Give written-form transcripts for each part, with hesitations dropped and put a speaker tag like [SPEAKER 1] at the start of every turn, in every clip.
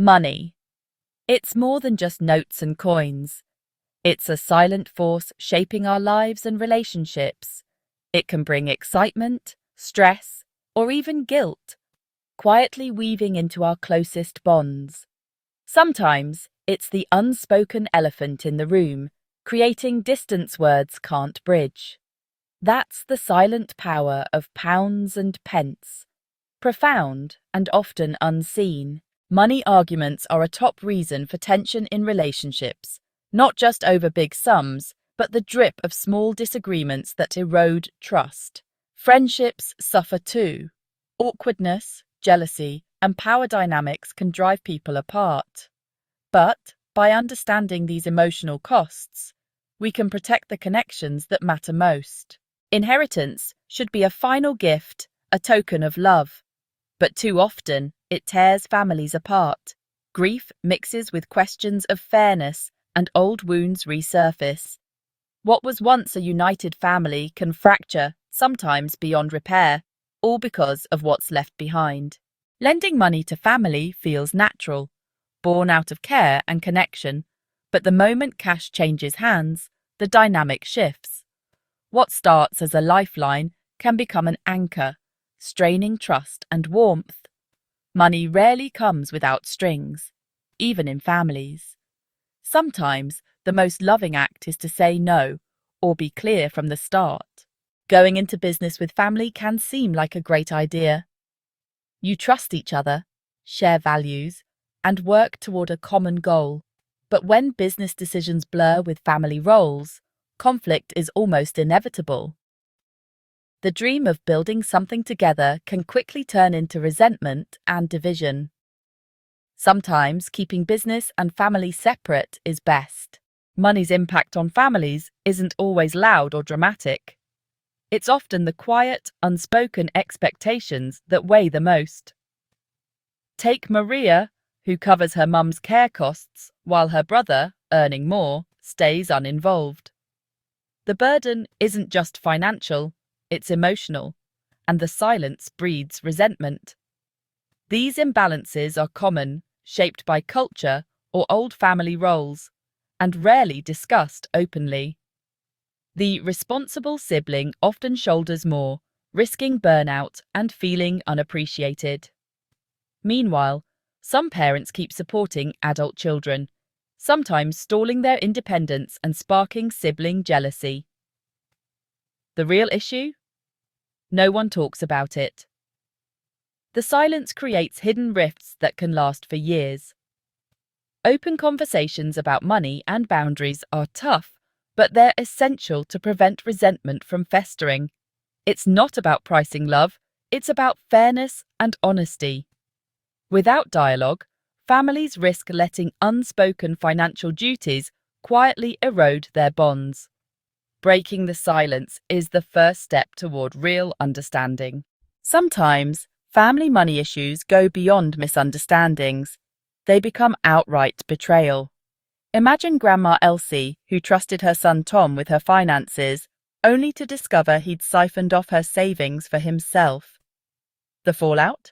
[SPEAKER 1] Money. It's more than just notes and coins. It's a silent force shaping our lives and relationships. It can bring excitement, stress, or even guilt, quietly weaving into our closest bonds. Sometimes it's the unspoken elephant in the room, creating distance words can't bridge. That's the silent power of pounds and pence. Profound and often unseen, money arguments are a top reason for tension in relationships, not just over big sums, but the drip of small disagreements that erode trust. Friendships suffer too. Awkwardness, jealousy, and power dynamics can drive people apart. But by understanding these emotional costs, we can protect the connections that matter most. Inheritance should be a final gift, a token of love. But too often, it tears families apart. Grief mixes with questions of fairness, and old wounds resurface. What was once a united family can fracture, sometimes beyond repair, all because of what's left behind. Lending money to family feels natural, born out of care and connection, but the moment cash changes hands, the dynamic shifts. What starts as a lifeline can become an anchor, straining trust and warmth. Money rarely comes without strings, even in families. Sometimes the most loving act is to say no, or be clear from the start. Going into business with family can seem like a great idea. You trust each other, share values, and work toward a common goal. But when business decisions blur with family roles, conflict is almost inevitable. The dream of building something together can quickly turn into resentment and division. Sometimes keeping business and family separate is best. Money's impact on families isn't always loud or dramatic. It's often the quiet, unspoken expectations that weigh the most. Take Maria, who covers her mum's care costs while her brother, earning more, stays uninvolved. The burden isn't just financial, it's emotional, and the silence breeds resentment. These imbalances are common, shaped by culture or old family roles, and rarely discussed openly. The responsible sibling often shoulders more, risking burnout and feeling unappreciated. Meanwhile, some parents keep supporting adult children, sometimes stalling their independence and sparking sibling jealousy. The real issue? No one talks about it. The silence creates hidden rifts that can last for years. Open conversations about money and boundaries are tough, but they're essential to prevent resentment from festering. It's not about pricing love, it's about fairness and honesty. Without dialogue, families risk letting unspoken financial duties quietly erode their bonds. Breaking the silence is the first step toward real understanding. Sometimes, family money issues go beyond misunderstandings. They become outright betrayal. Imagine Grandma Elsie, who trusted her son Tom with her finances, only to discover he'd siphoned off her savings for himself. The fallout?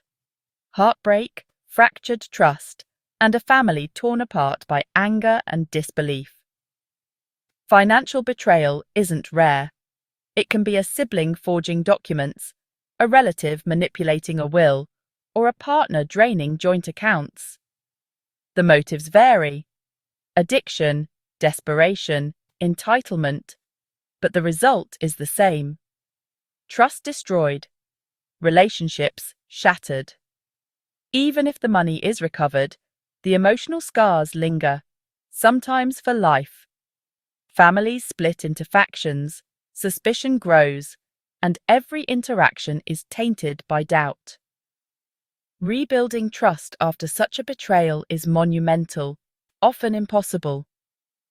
[SPEAKER 1] Heartbreak, fractured trust, and a family torn apart by anger and disbelief. Financial betrayal isn't rare. It can be a sibling forging documents, a relative manipulating a will, or a partner draining joint accounts. The motives vary: addiction, desperation, entitlement, but the result is the same. Trust destroyed, relationships shattered. Even if the money is recovered, the emotional scars linger, sometimes for life. Families split into factions, suspicion grows, and every interaction is tainted by doubt. Rebuilding trust after such a betrayal is monumental, often impossible.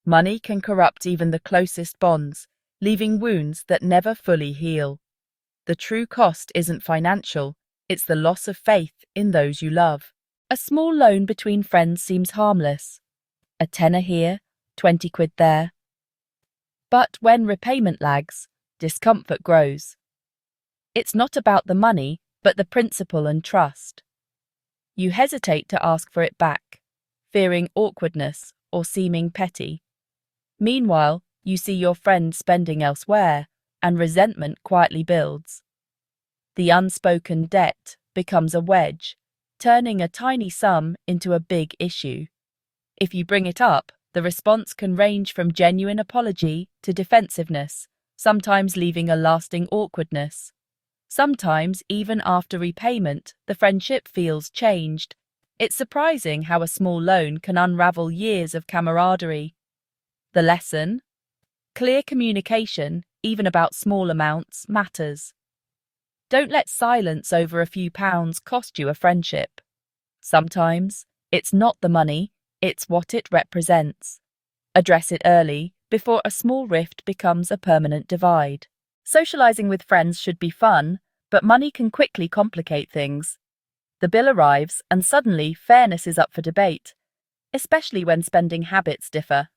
[SPEAKER 1] Money can corrupt even the closest bonds, leaving wounds that never fully heal. The true cost isn't financial, it's the loss of faith in those you love. A small loan between friends seems harmless. A tenner here, 20 quid there. But when repayment lags, discomfort grows. It's not about the money, but the principle and trust. You hesitate to ask for it back, fearing awkwardness or seeming petty. Meanwhile, you see your friend spending elsewhere, and resentment quietly builds. The unspoken debt becomes a wedge, turning a tiny sum into a big issue. If you bring it up, the response can range from genuine apology to defensiveness, sometimes leaving a lasting awkwardness. Sometimes, even after repayment, the friendship feels changed. It's surprising how a small loan can unravel years of camaraderie. The lesson? Clear communication, even about small amounts, matters. Don't let silence over a few pounds cost you a friendship. Sometimes, it's not the money, it's what it represents. Address it early, before a small rift becomes a permanent divide. Socializing with friends should be fun, but money can quickly complicate things. The bill arrives, and suddenly fairness is up for debate, especially when spending habits differ.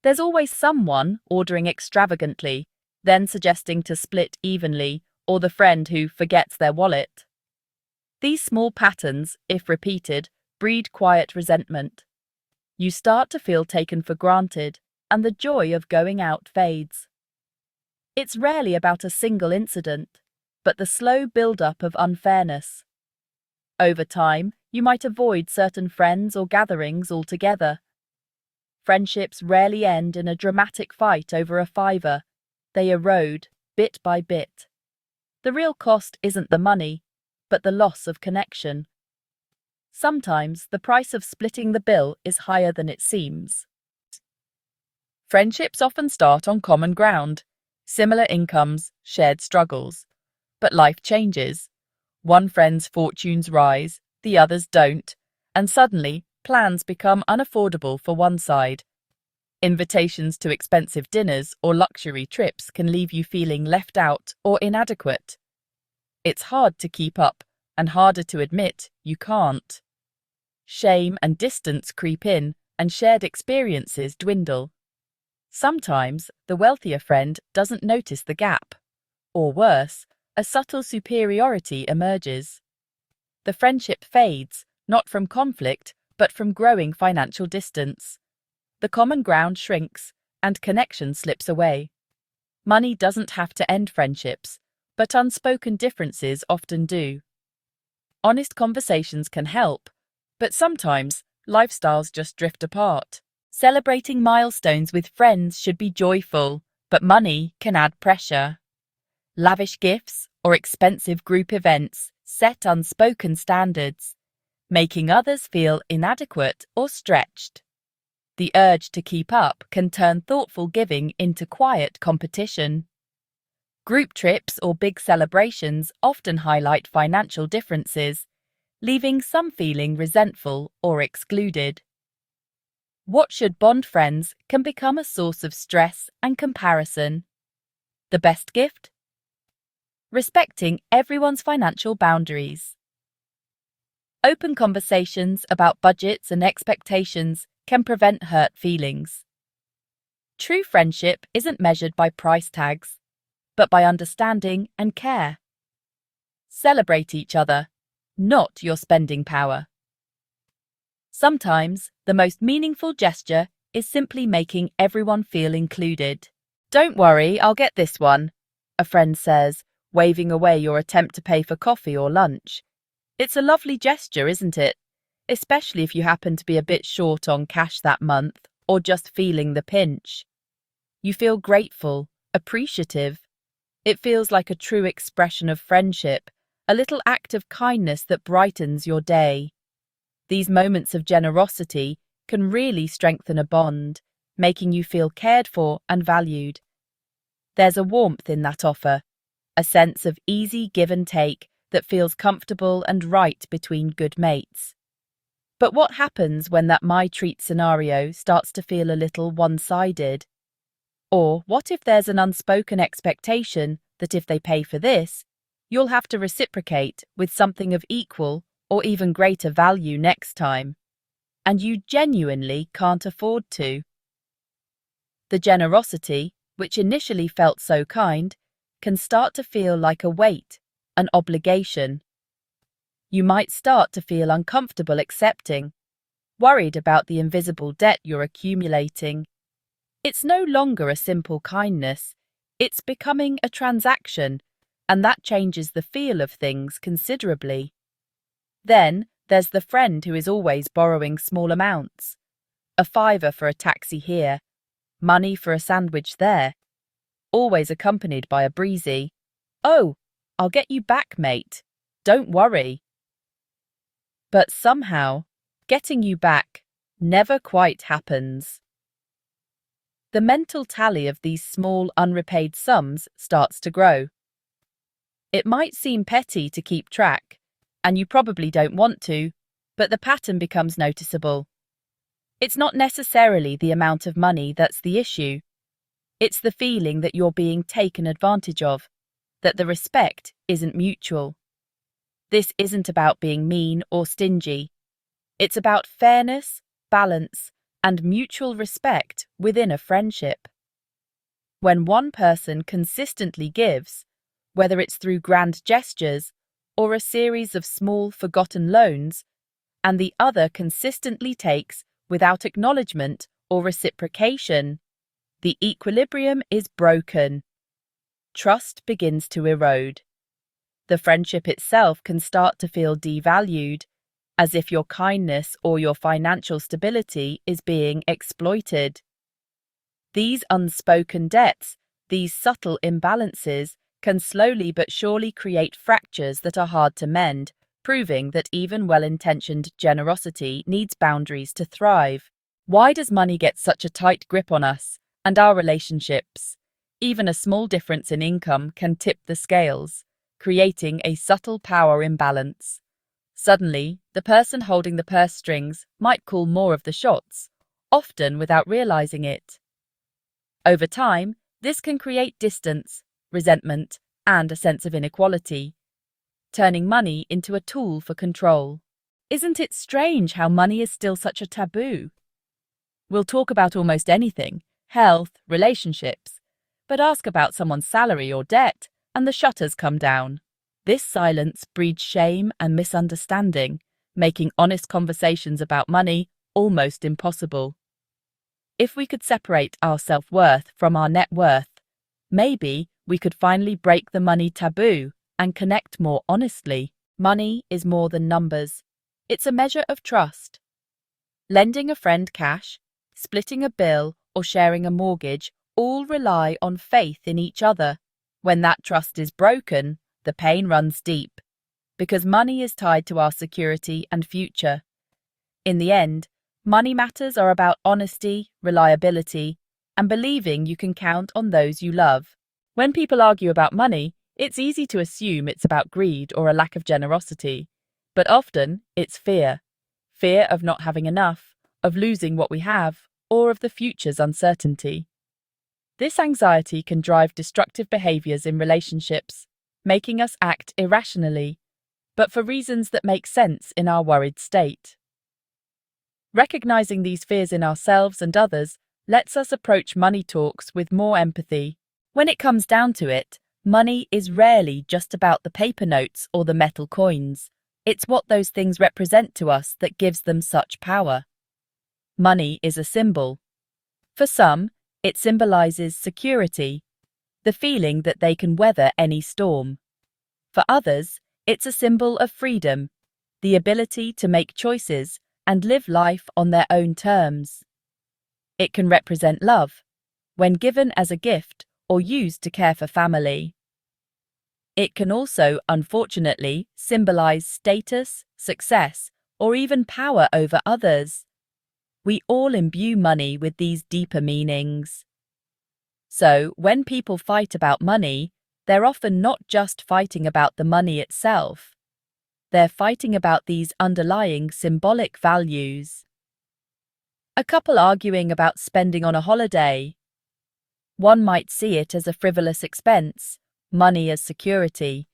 [SPEAKER 1] There's always someone ordering extravagantly, then suggesting to split evenly, or the friend who forgets their wallet. These small patterns, if repeated, breed quiet resentment. You start to feel taken for granted, and the joy of going out fades. It's rarely about a single incident, but the slow build-up of unfairness. Over time, you might avoid certain friends or gatherings altogether. Friendships rarely end in a dramatic fight over a fiver. They erode, bit by bit. The real cost isn't the money, but the loss of connection. Sometimes the price of splitting the bill is higher than it seems. Friendships often start on common ground, similar incomes, shared struggles. But life changes. One friend's fortunes rise, the others don't, and suddenly plans become unaffordable for one side. Invitations to expensive dinners or luxury trips can leave you feeling left out or inadequate. It's hard to keep up, and harder to admit you can't. Shame and distance creep in, and shared experiences dwindle. Sometimes the wealthier friend doesn't notice the gap. Or worse, a subtle superiority emerges. The friendship fades, not from conflict, but from growing financial distance. The common ground shrinks, and connection slips away. Money doesn't have to end friendships, but unspoken differences often do. Honest conversations can help, but sometimes lifestyles just drift apart. Celebrating milestones with friends should be joyful, but money can add pressure. Lavish gifts or expensive group events set unspoken standards, making others feel inadequate or stretched. The urge to keep up can turn thoughtful giving into quiet competition. Group trips or big celebrations often highlight financial differences, leaving some feeling resentful or excluded. What should bond friends can become a source of stress and comparison. The best gift? Respecting everyone's financial boundaries. Open conversations about budgets and expectations can prevent hurt feelings. True friendship isn't measured by price tags, but by understanding and care. Celebrate each other, not your spending power. Sometimes, the most meaningful gesture is simply making everyone feel included. "Don't worry, I'll get this one," a friend says, waving away your attempt to pay for coffee or lunch. It's a lovely gesture, isn't it? Especially if you happen to be a bit short on cash that month, or just feeling the pinch. You feel grateful, appreciative. It feels like a true expression of friendship, a little act of kindness that brightens your day. These moments of generosity can really strengthen a bond, making you feel cared for and valued. There's a warmth in that offer, a sense of easy give and take that feels comfortable and right between good mates. But what happens when that my treat scenario starts to feel a little one-sided? Or what if there's an unspoken expectation that if they pay for this, you'll have to reciprocate with something of equal or even greater value next time, and you genuinely can't afford to? The generosity, which initially felt so kind, can start to feel like a weight, an obligation. You might start to feel uncomfortable accepting. worried about the invisible debt you're accumulating. It's no longer a simple kindness, it's becoming a transaction, and that changes the feel of things considerably. Then there's the friend who is always borrowing small amounts. A fiver for a taxi here, money for a sandwich there, always accompanied by a breezy, "Oh, I'll get you back, mate. Don't worry." But somehow, getting you back never quite happens. The mental tally of these small unrepaid sums starts to grow. It might seem petty to keep track, and you probably don't want to, but the pattern becomes noticeable. It's not necessarily the amount of money that's the issue. It's the feeling that you're being taken advantage of, that the respect isn't mutual. This isn't about being mean or stingy. It's about fairness, balance, and mutual respect within a friendship. When one person consistently gives, whether it's through grand gestures or a series of small forgotten loans, and the other consistently takes without acknowledgement or reciprocation, the equilibrium is broken. Trust begins to erode. The friendship itself can start to feel devalued, as if your kindness or your financial stability is being exploited. These unspoken debts, these subtle imbalances, can slowly but surely create fractures that are hard to mend, proving that even well-intentioned generosity needs boundaries to thrive. Why does money get such a tight grip on us and our relationships? Even a small difference in income can tip the scales, creating a subtle power imbalance. Suddenly, the person holding the purse strings might call more of the shots, often without realizing it. Over time, this can create distance, resentment, and a sense of inequality, turning money into a tool for control. Isn't it strange how money is still such a taboo? We'll talk about almost anything, health, relationships, but ask about someone's salary or debt, and the shutters come down. This silence breeds shame and misunderstanding, making honest conversations about money almost impossible. If we could separate our self-worth from our net worth, maybe we could finally break the money taboo and connect more honestly. Money is more than numbers. It's a measure of trust. Lending a friend cash, splitting a bill, or sharing a mortgage all rely on faith in each other. When that trust is broken, the pain runs deep, because money is tied to our security and future. In the end, money matters are about honesty, reliability, and believing you can count on those you love. When people argue about money, it's easy to assume it's about greed or a lack of generosity, but often it's fear. Fear of not having enough, of losing what we have, or of the future's uncertainty. This anxiety can drive destructive behaviors in relationships, making us act irrationally, but for reasons that make sense in our worried state. Recognizing these fears in ourselves and others lets us approach money talks with more empathy. When it comes down to it, money is rarely just about the paper notes or the metal coins. It's what those things represent to us that gives them such power. Money is a symbol. For some, it symbolizes security, the feeling that they can weather any storm. For others, it's a symbol of freedom, the ability to make choices and live life on their own terms. It can represent love, when given as a gift or used to care for family. It can also, unfortunately, symbolize status, success, or even power over others. We all imbue money with these deeper meanings. So, when people fight about money, they're often not just fighting about the money itself. They're fighting about these underlying symbolic values. A couple arguing about spending on a holiday. One might see it as a frivolous expense, money as security,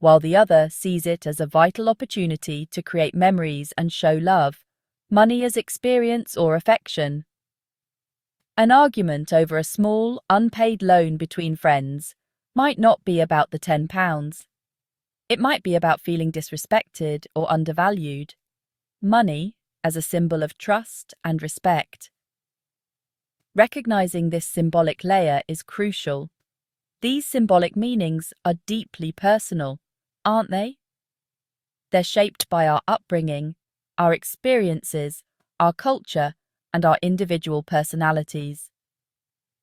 [SPEAKER 1] while the other sees it as a vital opportunity to create memories and show love, money as experience or affection. An argument over a small, unpaid loan between friends might not be about the £10. It might be about feeling disrespected or undervalued. Money, as a symbol of trust and respect. Recognizing this symbolic layer is crucial. These symbolic meanings are deeply personal, aren't they? They're shaped by our upbringing, our experiences, our culture, and our individual personalities.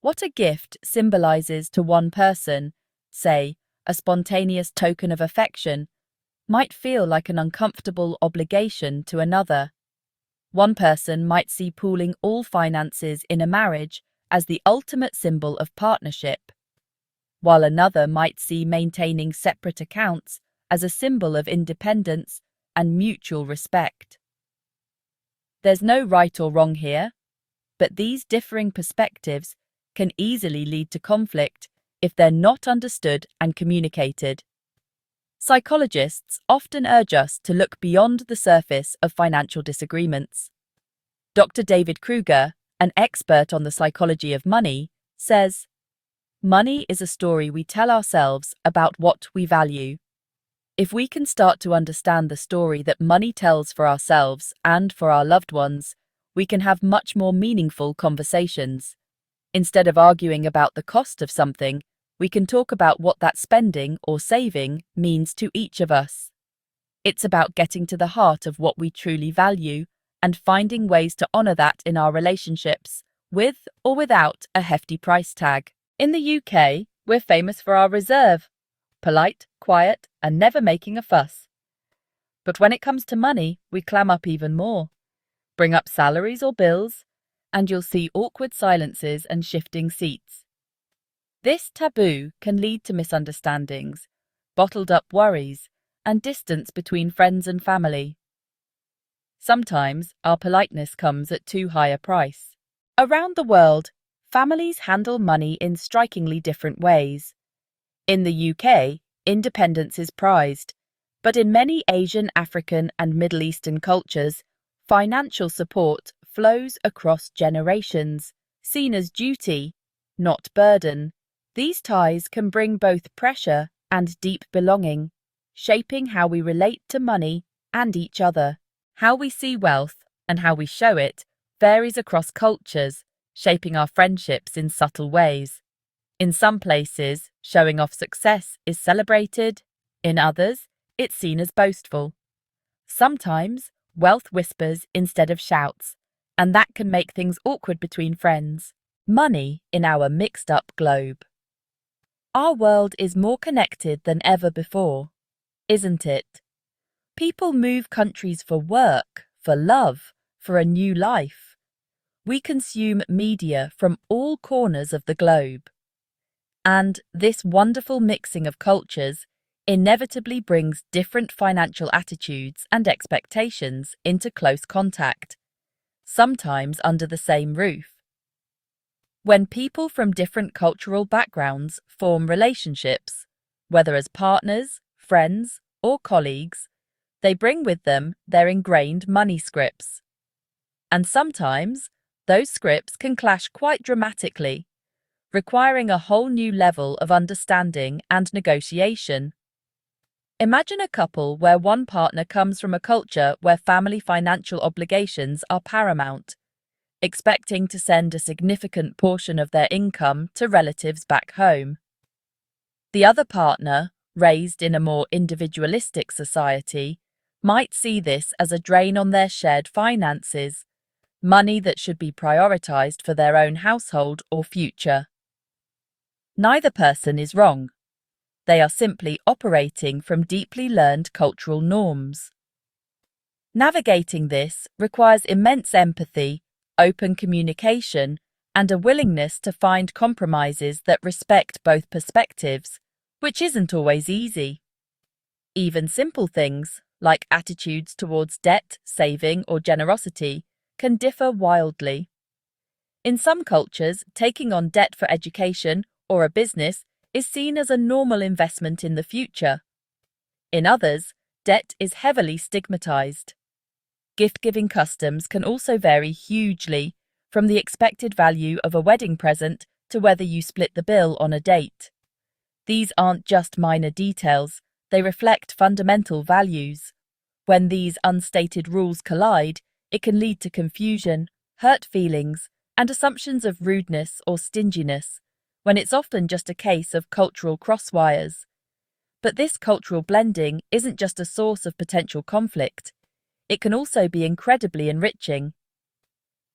[SPEAKER 1] What a gift symbolizes to one person, say, a spontaneous token of affection, might feel like an uncomfortable obligation to another. One person might see pooling all finances in a marriage as the ultimate symbol of partnership, while another might see maintaining separate accounts as a symbol of independence and mutual respect. There's no right or wrong here, but these differing perspectives can easily lead to conflict if they're not understood and communicated. Psychologists often urge us to look beyond the surface of financial disagreements. Dr. David Kruger, an expert on the psychology of money, says, "Money is a story we tell ourselves about what we value. If we can start to understand the story that money tells for ourselves and for our loved ones, we can have much more meaningful conversations. Instead of arguing about the cost of something, we can talk about what that spending or saving means to each of us. It's about getting to the heart of what we truly value and finding ways to honor that in our relationships, with or without a hefty price tag." In the UK, we're famous for our reserve, polite, quiet, and never making a fuss. But when it comes to money, we clam up even more. Bring up salaries or bills, and you'll see awkward silences and shifting seats. This taboo can lead to misunderstandings, bottled up worries, and distance between friends and family. Sometimes our politeness comes at too high a price. Around the world, families handle money in strikingly different ways. In the UK, independence is prized, but in many Asian, African, and Middle Eastern cultures, financial support flows across generations, seen as duty, not burden. These ties can bring both pressure and deep belonging, shaping how we relate to money and each other. How we see wealth and how we show it varies across cultures, shaping our friendships in subtle ways. In some places, showing off success is celebrated. In others, it's seen as boastful. Sometimes, wealth whispers instead of shouts, and that can make things awkward between friends. Money in our mixed-up globe. Our world is more connected than ever before, isn't it? People move countries for work, for love, for a new life. We consume media from all corners of the globe. And this wonderful mixing of cultures inevitably brings different financial attitudes and expectations into close contact, sometimes under the same roof. When people from different cultural backgrounds form relationships, whether as partners, friends, or colleagues, they bring with them their ingrained money scripts. And sometimes, those scripts can clash quite dramatically, requiring a whole new level of understanding and negotiation. Imagine a couple where one partner comes from a culture where family financial obligations are paramount, expecting to send a significant portion of their income to relatives back home. The other partner, raised in a more individualistic society, might see this as a drain on their shared finances, money that should be prioritized for their own household or future. Neither person is wrong. They are simply operating from deeply learned cultural norms. Navigating this requires immense empathy, open communication, and a willingness to find compromises that respect both perspectives, which isn't always easy. Even simple things, like attitudes towards debt, saving, or generosity, can differ wildly. In some cultures, taking on debt for education or a business is seen as a normal investment in the future. In others, debt is heavily stigmatized. Gift-giving customs can also vary hugely, from the expected value of a wedding present to whether you split the bill on a date. These aren't just minor details, they reflect fundamental values. When these unstated rules collide, It can lead to confusion, hurt feelings, and assumptions of rudeness or stinginess, when it's often just a case of cultural crosswires. But this cultural blending isn't just a source of potential conflict. It can also be incredibly enriching.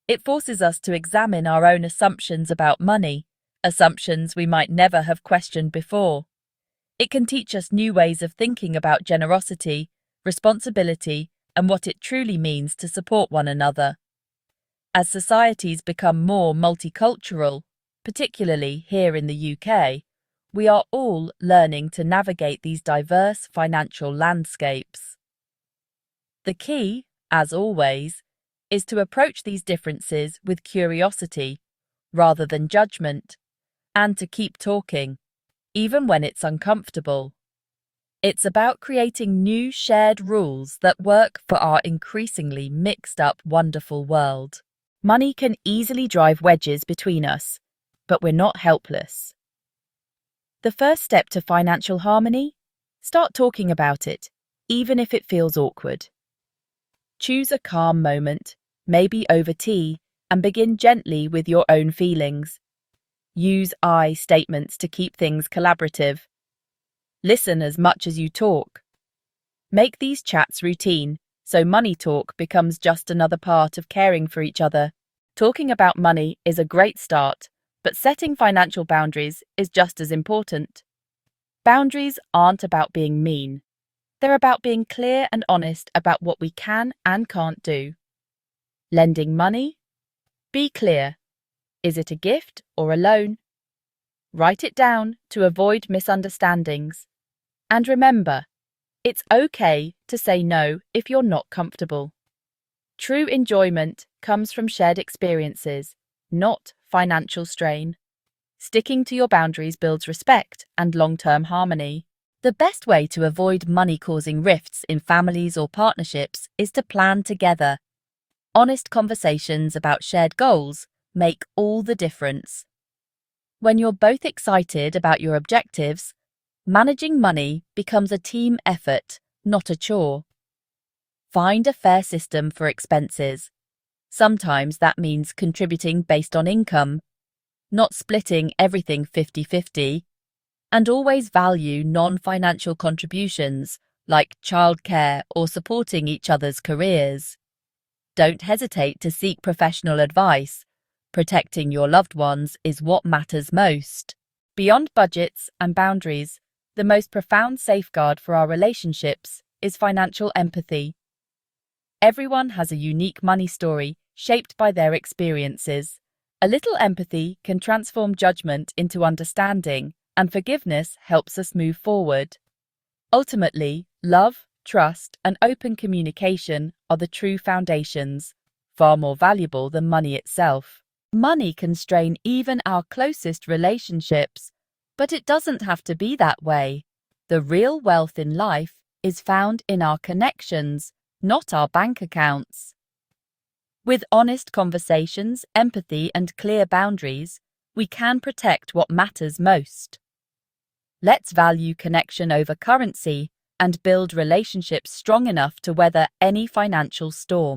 [SPEAKER 1] It forces us to examine our own assumptions about money, assumptions we might never have questioned before. It can teach us new ways of thinking about generosity, responsibility, and what it truly means to support one another. As societies become more multicultural, particularly here in the UK, we are all learning to navigate these diverse financial landscapes. The key, as always, is to approach these differences with curiosity rather than judgment, and to keep talking, even when it's uncomfortable. It's about creating new shared rules that work for our increasingly mixed-up, wonderful world. Money can easily drive wedges between us, but we're not helpless. The first step to financial harmony? Start talking about it, even if it feels awkward. Choose a calm moment, maybe over tea, and begin gently with your own feelings. Use I statements to keep things collaborative. Listen as much as you talk. Make these chats routine, so money talk becomes just another part of caring for each other. Talking about money is a great start, but setting financial boundaries is just as important. Boundaries aren't about being mean. They're about being clear and honest about what we can and can't do. Lending money? Be clear. Is it a gift or a loan? Write it down to avoid misunderstandings. And remember, it's okay to say no if you're not comfortable. True enjoyment comes from shared experiences, not financial strain. Sticking to your boundaries builds respect and long-term harmony. The best way to avoid money-causing rifts in families or partnerships is to plan together. Honest conversations about shared goals make all the difference. When you're both excited about your objectives, managing money becomes a team effort, not a chore. Find a fair system for expenses. Sometimes that means contributing based on income, not splitting everything 50-50, and always value non-financial contributions like childcare or supporting each other's careers. Don't hesitate to seek professional advice. Protecting your loved ones is what matters most. Beyond budgets and boundaries, the most profound safeguard for our relationships is financial empathy. Everyone has a unique money story shaped by their experiences. A little empathy can transform judgment into understanding, and forgiveness helps us move forward. Ultimately, love, trust, and open communication are the true foundations, far more valuable than money itself. Money can strain even our closest relationships, but it doesn't have to be that way. The real wealth in life is found in our connections, not our bank accounts. With honest conversations, empathy, and clear boundaries, we can protect what matters most. Let's value connection over currency and build relationships strong enough to weather any financial storm.